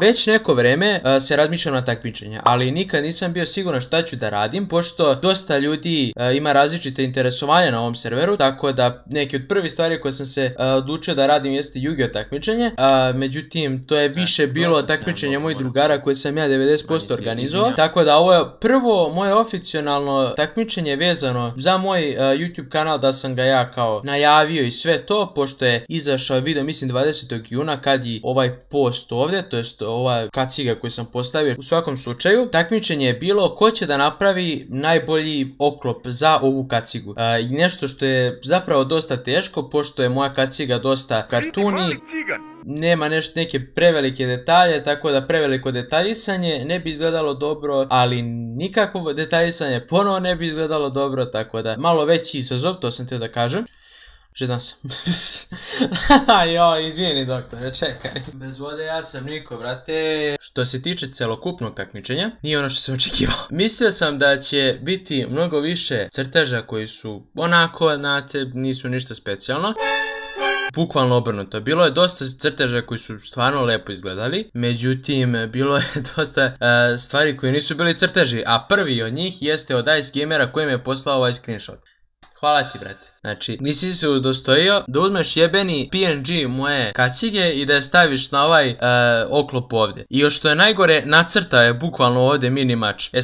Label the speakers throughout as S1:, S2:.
S1: već neko vreme se razmišljam na takmičenja, ali nikad nisam bio siguran šta ću da radim, pošto dosta ljudi ima različite interesovanja na ovom serveru, tako da neke od prvih stvari koje sam se odlučio da radim jeste Yu-Gi-Oh takmičenje, međutim to je više bilo takmičenje mojih drugara koje sam ja 90% organizovao, tako da ovo je prvo moje oficijalno takmičenje vezano za moj YouTube kanal, da sam ga ja kao najavio i sve to, pošto je izašao video mislim 20. juna kad i ovaj post ovdje, to jest ova kaciga koju sam postavio. U svakom slučaju takmičenje je bilo ko će da napravi najbolji oklop za ovu kacigu, i nešto što je zapravo dosta teško, pošto je moja kaciga dosta kartuni, nema neke prevelike detalje, tako da preveliko detaljisanje ne bi izgledalo dobro, ali nikakvo detaljisanje ponovo ne bi izgledalo dobro, tako da malo veći izazov, to sam htio da kažem. Žedan sam. Joj, izvini doktore, čekaj. Bez vode ja sam niko, brate. Što se tiče celokupnog takmičenja, nije ono što sam očekivao. Mislio sam da će biti mnogo više crteža koji su onako, znate, nisu ništa specijalno. Bukvalno obrnuto. Bilo je dosta crteža koji su stvarno lepo izgledali, međutim bilo je dosta stvari koje nisu bili crteži, a prvi od njih jeste od Ice Gamera koji mi je poslao ovaj screenshot. Hvala ti, brate. Znači, nisi se udostojio da uzmeš jebeni PNG moje kacige i da je staviš na ovaj oklop ovdje. I još što je najgore, nacrta je bukvalno ovdje mini mač. E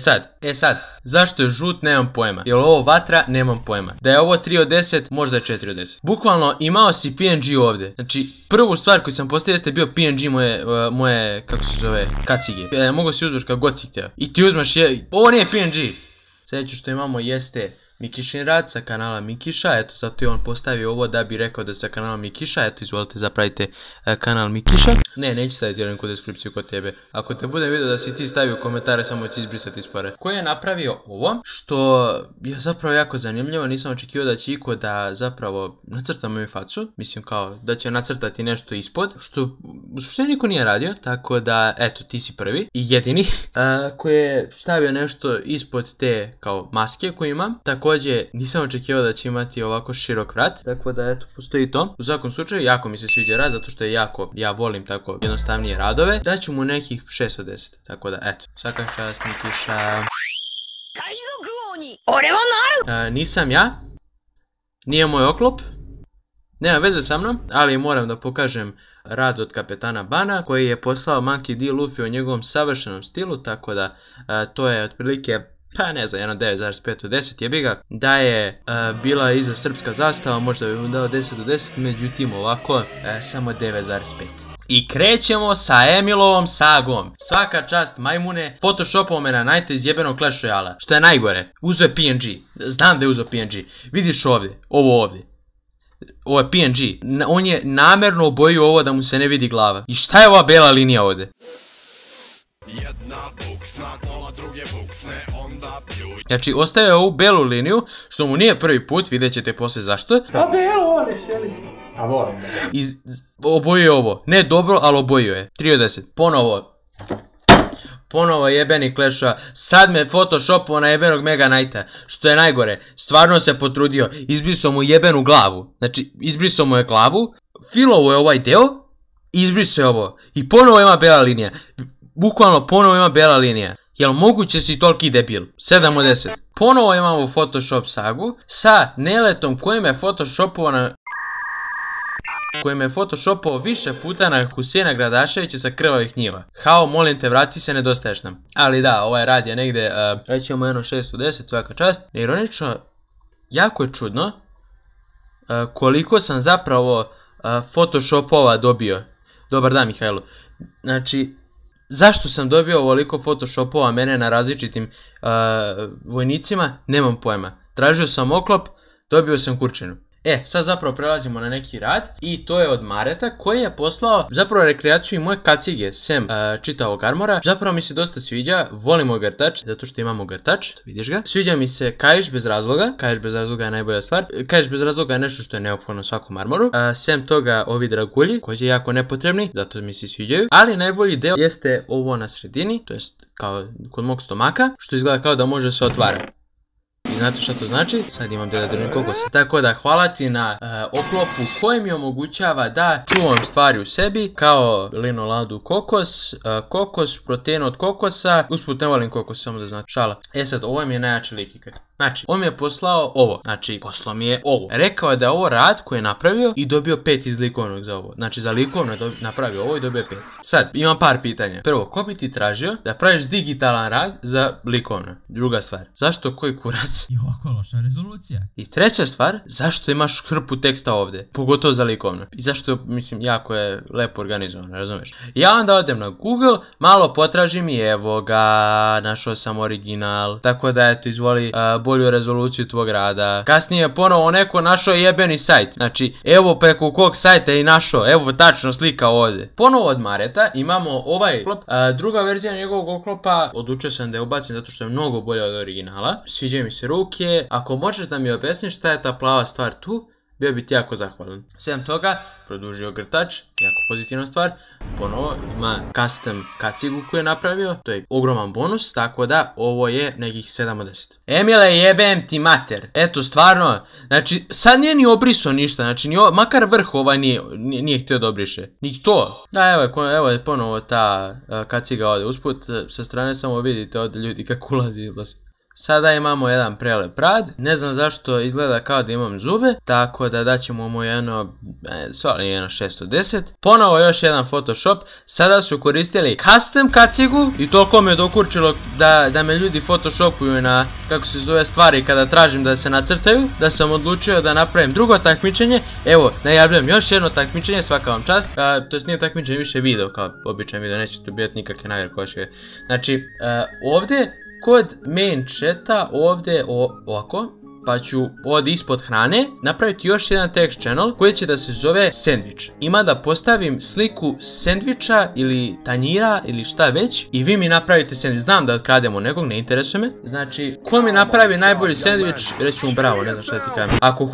S1: sad, zašto je žut, nemam pojma. Je li ovo vatra, nemam pojma. Da je ovo 3 od 10, možda je 4 od 10. Bukvalno imao si PNG ovdje. Znači, prvu stvar koju sam postavio jeste bio PNG moje kako se zove, kacige. Mogu si uzmeš kako god si htio. I ti uzmeš, ovo nije PNG. Sljedeće što imamo jeste Mikišin rad sa kanala Mikiša, eto zato je on postavio ovo da bi rekao da je sa kanala Mikiša, eto izvolite zapravite kanal Mikiša. Ne, neću staviti link u deskripciju kod tebe. Ako te bude video da si ti stavio komentare, samo ću izbrisati ispore. Ko je napravio ovo, što je zapravo jako zanimljivo, nisam očekivao da će iko da zapravo nacrta moju facu, mislim kao da će nacrtati nešto ispod, što u suštini niko nije radio, tako da eto ti si prvi i jedini koji je stavio nešto ispod te kao maske koju imam. Također nisam očekivao da će imati ovako širok vrat, tako da eto postoji to. U svakom slučaju jako mi se sviđa rad, zato što je jako, ja volim tako jednostavnije radove. Daću mu nekih 6 od 10, tako da eto, svaka čast Mikiša. Nisam ja, nije moj oklop, nema veze sa mnom, ali moram da pokažem rad od kapetana Bana koji je poslao Monkey D. Luffy o njegovom savršenom stilu, tako da to je otprilike, pa ne znam, 9,5 od 10 jebi ga. Da je bila iza srpska zastava, možda bi mu dao 10 od 10, međutim ovako samo 9,5. I krećemo sa Emilovom sagom. Svaka čast majmune, photoshopovao me na najte iz jebenog Clash Royale. Što je najgore, uzeo je PNG. Znam da je uzeo PNG. Vidiš ovdje, ovo ovdje. Ovo je PNG. On je namerno obojio ovo da mu se ne vidi glava. I šta je ova bela linija ovdje? Znači, ostavio je ovu belu liniju, što mu nije prvi put, vidjet ćete poslije zašto.
S2: A belo voliš, jeli? A volim.
S1: Obojio je ovo. Ne dobro, ali obojio je. 3 od 10. Ponovo jebeni Clash. Sad me photoshopovao na jebenog Mega Knighta. Što je najgore, stvarno se potrudio. Izbrisao mu jebenu glavu. Znači, izbrisao mu je glavu, filovo je ovaj deo, izbrisao je ovo. I ponovo ima bela linija. Bukvalno ponovo ima bela linija. Jel moguće si toliki debil? 7 od 10. Ponovo imamo Photoshop sagu sa Neletom kojim je photoshopovao više puta na Husena Gradaševića sa krvavih njiva. Hao, molim te, vrati se, nedostaješ nam. Ali da, ovaj rad je negde, rećemo 6 od 10, svaka čast. Ironično, jako je čudno koliko sam zapravo Photoshopova dobio. Dobar dan, Mihajlo. Znači, zašto sam dobio ovoliko Photoshopova mene na različitim vojnicima, nemam pojma. Tražio sam oklop, dobio sam kurčinu. Sad zapravo prelazimo na neki rad i to je od Mareta koji je poslao zapravo rekreaciju i moje kacige sem čitavog armora. Zapravo mi se dosta sviđa, volimo grtač, zato što imamo grtač, vidiš ga. Sviđa mi se kaiš bez razloga, kaiš bez razloga je najbolja stvar. Kaiš bez razloga je nešto što je neophodno svakom armoru. Sem toga ovi dragulji koji je jako nepotrebni, zato mi se sviđaju. Ali najbolji deo jeste ovo na sredini, to jest kao kod mog stomaka, što izgleda kao da može se otvara. I znate šta to znači? Sad imam gdje da držim kokosa. Tako da hvala ti na oklopu koji mi omogućava da čuvam stvari u sebi, kao linoladu kokos, kokos, protein od kokosa. Usput ne volim kokos, samo da znate, šala. Sad, ovo mi je najjači lik ikad. Znači, on mi je poslao ovo. Znači, poslao mi je ovo. Rekao je da je ovo rad koji je napravio i dobio 5 iz likovnog za ovo. Znači, za likovno je napravio ovo i dobio 5. Sad, imam par pitanja. Prvo, ko bi ti tražio da praviš digitalan rad za likovno? Druga stvar, zašto koji kurac
S3: i ovako loša rezolucija?
S1: I treća stvar, zašto imaš hrpu teksta ovdje? Pogotovo za likovno. I zašto, mislim, jako je lepo organizovano, razumiješ? Ja onda odem na Google, malo potražim i evo ga, našao sam original. Tako da, eto, izvoli bolju rezoluciju tvog rada. Kasnije ponovo neko našao jebeni sajt. Znači, evo preko kog sajta je i našao. Evo tačno slika ovdje. Ponovo od Mareta imamo ovaj oklop. Druga verzija njegovog oklopa odlučio sam da je ubacim zato što je mnogo bolja od originala. Sviđaju mi se ruke. Ako možeš da mi objasniš šta je ta plava stvar tu, bio bi ti jako zahvalan. Sem toga, produžio grtač, jako pozitivna stvar. Ponovo ima custom kacigu koju je napravio, to je ogroman bonus, tako da ovo je nekih 7 od 10. Emile, jebem ti mater. Eto, stvarno, znači sad nije ni obriso ništa, znači makar vrh ovaj nije htio da obriše. Ni to. Da, evo je ponovo ta kaciga ovdje. Usput, sa strane samo vidite ovdje ljudi kako ulazi i izlazi. Sada imamo jedan prelep rad, ne znam zašto izgleda kao da imam zube, tako da daćemo mu jedno 610. Ponovo još jedan Photoshop, sada su koristili custom kacigu i toliko me dokurčilo da me ljudi photoshopuju na, kako se zove, stvari kada tražim da se nacrtaju, da sam odlučio da napravim drugo takmičenje. Evo, najavljam još jedno takmičenje, svaka vam čast, to jest nije takmičenje, više video, kao običan video, nećete biti nikakve nagrade koševe. Znači, ovdje kod main chata ovdje ovako, pa ću ovdje ispod hrane napraviti još jedan text channel koji će da se zove sandvič. Ima da postavim sliku sandviča ili tanjira ili šta već i vi mi napravite sandvič. Znam da otkrademo nekog, ne interesuje me. Znači, ko mi napravi najbolji sandvič, reći ću mu bravo, ne znam šta ti kažem. Ako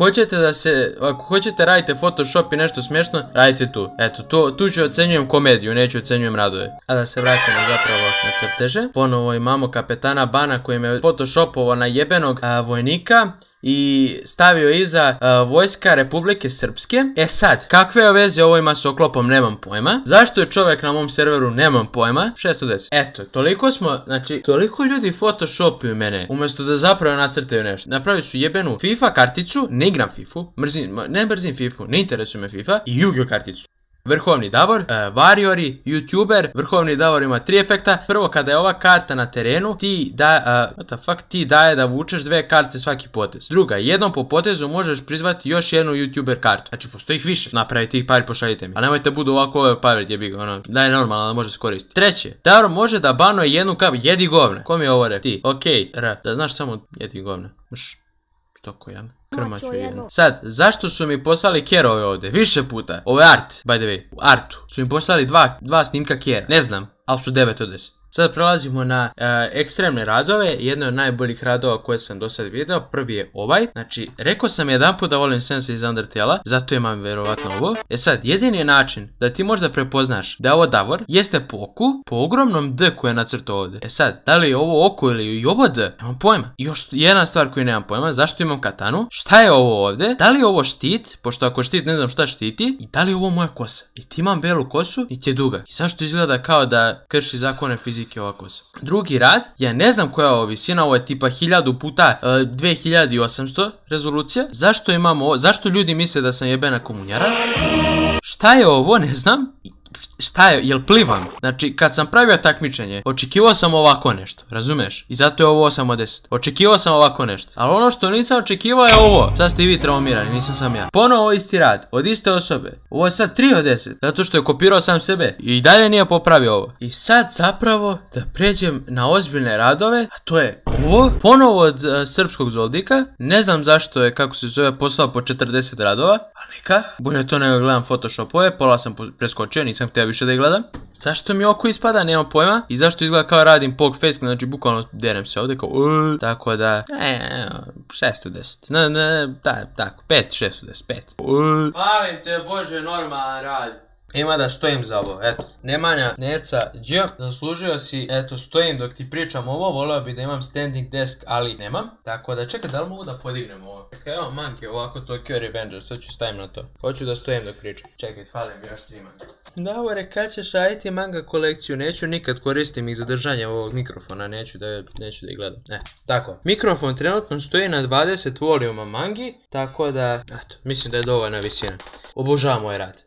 S1: hoćete radite Photoshop i nešto smiješno, radite tu. Eto, tu ću ocenjujem komediju, neću ocenjujem radove. A da se vratimo zapravo na crteže. Ponovo imamo kapetana Bana koji me photoshopovao na jebenog vojnika i stavio iza vojska Republike Srpske. Sad, kakve veze ovo ima s oklopom, nemam pojma. Zašto je čovjek na mom serveru, nemam pojma. 610. Eto, toliko smo, znači, toliko ljudi photoshopuju mene, umjesto da zapravo nacrtaju nešto. Napravili su jebenu FIFA karticu, ne igram FIFA, ne mrzim FIFA, ne interesuje me FIFA, i Yu-Gi-Oh karticu. Vrhovni Davor, Variori, YouTuber, Vrhovni Davor ima 3 efekta. Prvo, kada je ova karta na terenu, ti daje da vučeš 2 karte svaki potez. Druga, jednom po potezu možeš prizvati još jednu YouTuber kartu. Znači, postoji ih više. Napravite ih par i pošaljite mi. Ali nemojte budu ovako ove pavred, jebi ga, ono, da je normalno da može se koristiti. Treće, Davor može da banuje jednu kapu, jedi govne. Ko mi je ovo rekao? Ti, okej, da znaš samo jedi govne. Toko jedan. Krmaću jedan. Sad, zašto su mi poslali kerove ovdje? Više puta. Ovo je art, by the way. U artu su mi poslali dva snimka kera. Ne znam, ali su 9 od 10. Sad prelazimo na ekstremne radove. Jedno od najboljih radova koje sam do sad video. Prvi je ovaj. Znači, rekao sam jedan put da volim Sensei iz Undertale-a, zato imam verovatno ovo. Sad, jedini je način da ti možda prepoznaš da je ovo Davor, jeste po oku, po ogromnom D koje je nacrtao ovdje. Sad, da li je ovo oko ili i ovo D? Nemam pojma. I još jedna stvar koju nemam pojma, zašto imam katanu? Šta je ovo ovdje? Da li je ovo štit? Pošto ako štit ne znam šta štiti. I da li je ovo moja kosa? I ti imam belu kosu i ti je duga. I zašto izgleda kao da krši zakone fizike ova kosa? Drugi rad, ja ne znam koja je ovo visina, ovo je tipa 1000 puta 2800 rezolucija. Zašto imamo ovo? Zašto ljudi misle da sam jebena komunjara? Šta je ovo? Ne znam. Šta je, jel plivam? Znači, kad sam pravio takmičenje, očekivao sam ovako nešto, razumeš? I zato je ovo 8 od 10. Očekivao sam ovako nešto. Ali ono što nisam očekivao je ovo. Sad ste i vi traumirani, nisam sam ja. Ponovo isti rad, od iste osobe. Ovo je sad 3 od 10. Zato što je kopirao sam sebe. I dalje nije popravio ovo. I sad zapravo da pređem na ozbiljne radove, a to je ovo. Ponovo od srpskog Zoldika. Ne znam zašto je, kako se zove, poslao po 40 radova. Ali neka. Bolje to nego gledam Photoshopove. Pola sam preskočio, nisam htio više da ih gledam. Zašto mi oko ispada, nemam pojma. I zašto izgleda kao radim pog face, znači bukvalno derem se ovdje kao tako da 6 od 10. Tako, 5, 6 od 10, 5. Palim te, bože, normalan rad. Ima da stojim za ovo, eto. Nemanja, Neca, Đ, zaslužio si, eto, stojim dok ti pričam ovo, voleo bi da imam standing desk, ali nemam. Tako da čekaj, da li mogu da podignem ovo? Čekaj, evo manke, ovako Tokyo Revenger, sad ću stavim na to. Hoću da stojim dok pričam. Čekaj, fali mi još 3 manga. Davore, kad ćeš raditi manga kolekciju? Neću nikad, koristim ih za držanje ovog mikrofona, neću da ih gledam. Tako. Mikrofon trenutno stoji na 20 volijuma mangi, tako da, eto, mislim da je dovoljna visina. Obožavam ovaj rad.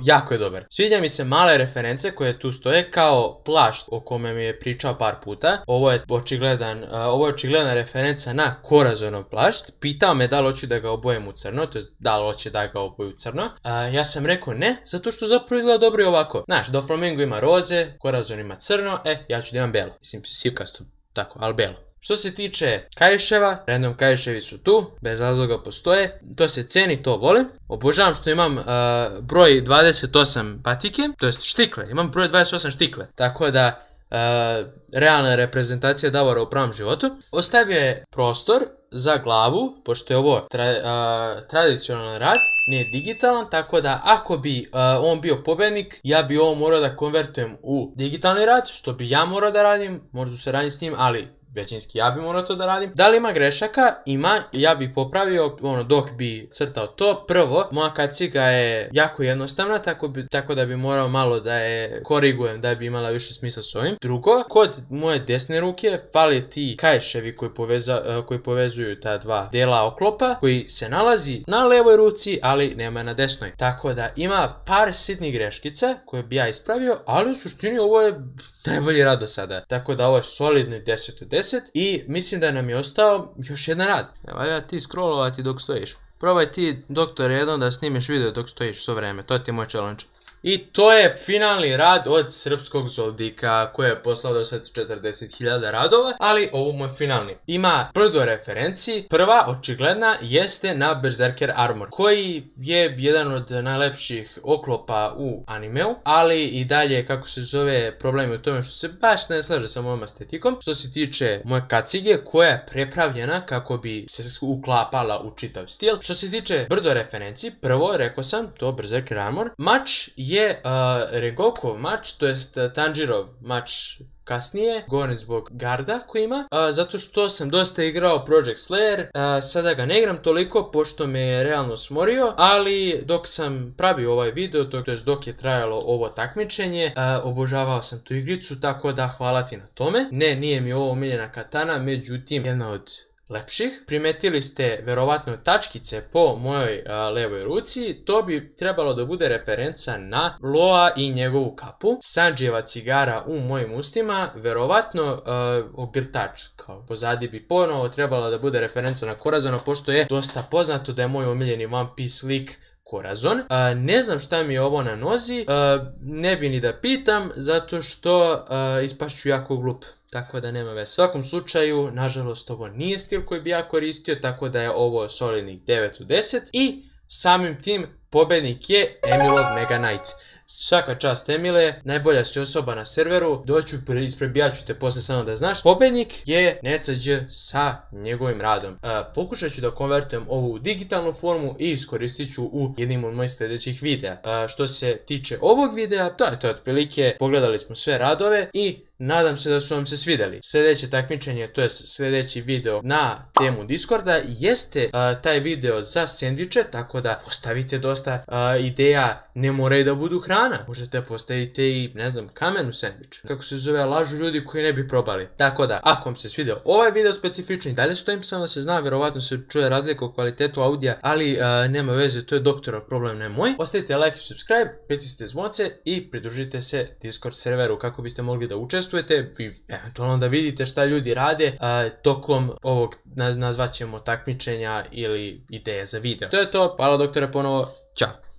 S1: Jako je dobar. Sviđa mi se male reference koje tu stoje kao plašt o kome mi je pričao par puta. Ovo je očigledna referenca na Corazonov plašt. Pitao me da li hoću da ga obojem u crno, to je da li hoće da ga oboju u crno. Ja sam rekao ne, zato što zapravo izgleda dobro i ovako. Znaš, Doflamingo ima roze, Corazon ima crno, ja ću da imam belo. Mislim, sivkasto, tako, ali belo. Što se tiče kaiševa, random kaiševi su tu, bez razloga postoje, to se ceni, to volim. Obožavam što imam broj 28 patike, to jest štikle, imam broj 28 štikle, tako da realna reprezentacija Davora u pravom životu. Ostavio je prostor za glavu, pošto je ovo tradicionalan rad, nije digitalan, tako da ako bi on bio pobednik, ja bi ovo morao da konvertujem u digitalni rad, što bi ja morao da radim, možda se radim s njim, ali većinski ja bi morao to da radim. Da li ima grešaka? Ima, ja bi popravio dok bi crtao to. Prvo, moja kaciga je jako jednostavna, tako da bi morao malo da je korigujem da bi imala više smisla s ovim. Drugo, kod moje desne ruke fali ti kaiševi koji povezuju ta dva dela oklopa, koji se nalazi na levoj ruci, ali nema na desnoj. Tako da ima par sitnih greškica koje bi ja ispravio, ali u suštini ovo je najbolji rad do sada. Tako da ovo je solidni 10 od 10 i mislim da nam je ostao još jedan rad. Valja ti scrollovati dok stojiš. Probaj ti, doktor, jednom da snimiš video dok stojiš svo vreme. To je ti moj challenge. I to je finalni rad od Srpskog Zoldika koji je poslao do sad 40.000 radova, ali ovo mu je finalni. Ima brdo referenciji. Prva, očigledna, jeste na Berserker Armor, koji je jedan od najlepših oklopa u animeu, ali i dalje, kako se zove, problemi u tome što se baš ne slaže sa mojom estetikom. Što se tiče moje kacige, koja je prepravljena kako bi se uklapala u čitav stil. Što se tiče brdo referenciji, prvo, rekao sam, to Berserker Armor. Mač je Regokov mač, to jest Tanjirov mač kasnije, govorim zbog garda koji ima, zato što sam dosta igrao Project Slayer, sada ga ne igram toliko pošto me je realno smorio, ali dok sam pravio ovaj video, to jest dok je trajalo ovo takmičenje, obožavao sam tu igricu, tako da hvala ti na tome. Ne, nije mi ovo omiljena katana, međutim jedna od lepših. Primetili ste verovatno tačkice po mojoj levoj ruci, to bi trebalo da bude referenca na Loa i njegovu kapu. Sanjijeva cigara u mojim ustima, verovatno ogrtač, kao pozadi bi ponovo trebala da bude referenca na Corazona, pošto je dosta poznato da je moj omiljeni One Piece lik Corazon. Ne znam šta mi je ovo na nozi, ne bi ni da pitam, zato što ispašću jako glup. Tako da nema veze. U svakom slučaju, nažalost, ovo nije stil koji bi ja koristio, tako da je ovo solidnih 9 od 10. I samim tim pobednik je Emilov Mega Knight. Svaka čast Emile, najbolja si osoba na serveru, doću isprebijat ću te posle samo da znaš. Pobednik je Neca Đ sa njegovim radom. Pokušat ću da konvertujem ovu u digitalnu formu i iskoristit ću u jednim od mojih sljedećih videa. Što se tiče ovog videa, to je to otprilike, pogledali smo sve radove i nadam se da su vam se svidjeli. Sljedeće takmičenje, to je sljedeći video na temu Discorda, jeste taj video za sendviče, tako da postavite dosta ideja, ne moraju da budu hrana. Možete postaviti i, ne znam, kamen u sendvič. Kako se zove, lažu ljudi koji ne bi probali. Tako da, ako vam se svidio ovaj video specifični, dalje stojim, samo da se zna, verovatno se čuje razlika u kvalitetu audija, ali nema veze, to je doktorov problem, ne moj. Ostavite like i subscribe, pritisnite zvonce i pridružite se Discord serveru kako biste mogli da učestvujete i eventualno da vidite šta ljudi rade tokom ovog, nazvaćemo, takmičenja ili ideje za video. To je to, hvala doktore ponovo, ćao.